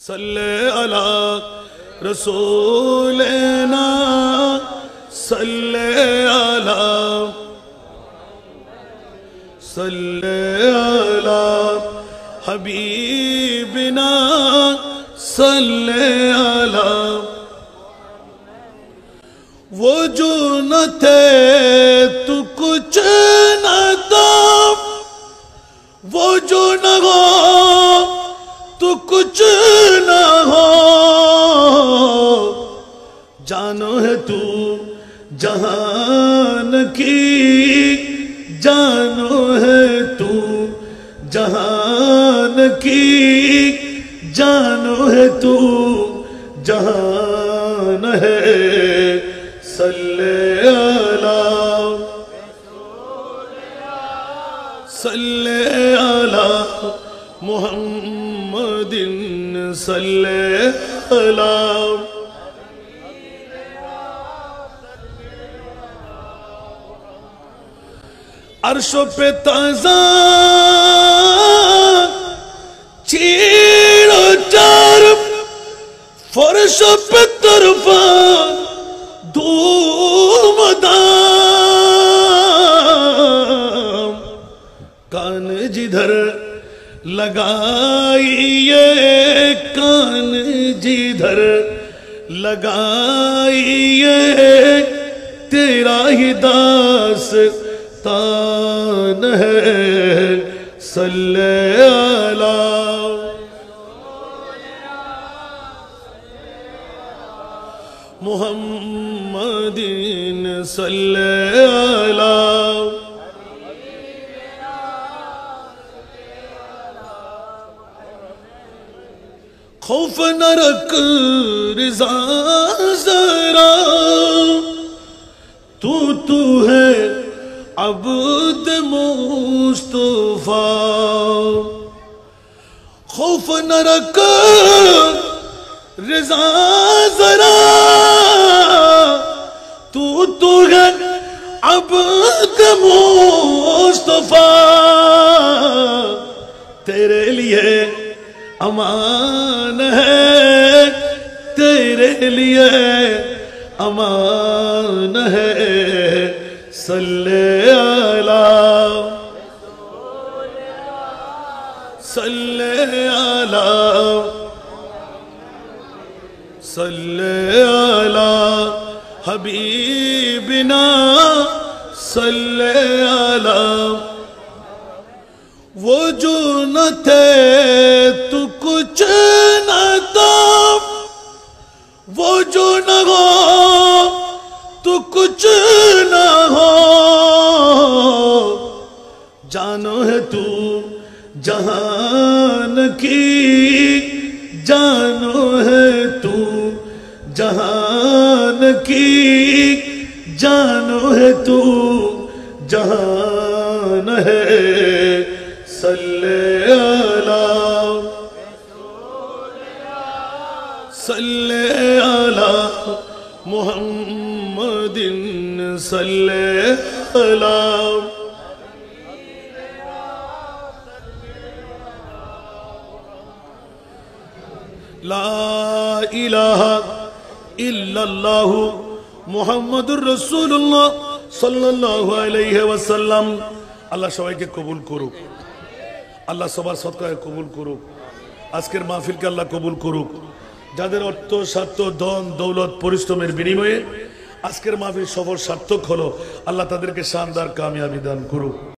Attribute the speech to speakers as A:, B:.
A: सल्ले अला रसूलना सल्ले अला हबीबिना सल्ले अला। वो जो न थे तू कुछ न था, वो जो न हो तू कुछ न हो। जानो है तू जहान की, जानो है तू जहान की, जानो है तू जहान है। सल्ले अला सल्ले अला मुहम्मदिन सल्ले अला। अर्शो पे ताज़ा चीरो चार, फर्शो पे तरफा धूमधाम। कान जिधर लगाइए, कान जिधर लगाइए, तेरा ही दास तान है। सल्ले अला मुहम्मदिन सल्ले अला। खौफ न रख रिज़ा ज़रा, तू है अब्द मुस्तफा। खौफ न रख रिज़ा ज़रा, तू है अब्द मुस्तफा। तेरे लिए अमान है, तेरे लिए अमान है। सल्ले अला सल्ले अला सल्ले अला हबीबिना सल्ले अला। वो जो न थे तू कुछ न था, वो जो न हो तू कुछ न हो। जानो है तू जहान की, जानो है तू जहान की, जानो है तू जहान है। सल्ले अला सल्ले अला मुहम्मदिन सल्ले अला। ला इलाहा इल्लल्लाहु मुहम्मदुर रसूलुल्लाह सल्लल्लाहु अलैहि वसल्लम। আল্লাহ সবাইকে কবুল করুক, আল্লাহ সবার সদকায় কবুল করুক। আজকের মাহফিলকে আল্লাহ কবুল করুক। যাদের অর্থ স্বার্থ ধন দৌলত পরিশ্রমের বিনিময়ে আজকের মাহফিল সফল সার্থক হলো, আল্লাহ তাদেরকে শানদার কামিয়াবি দান করুক।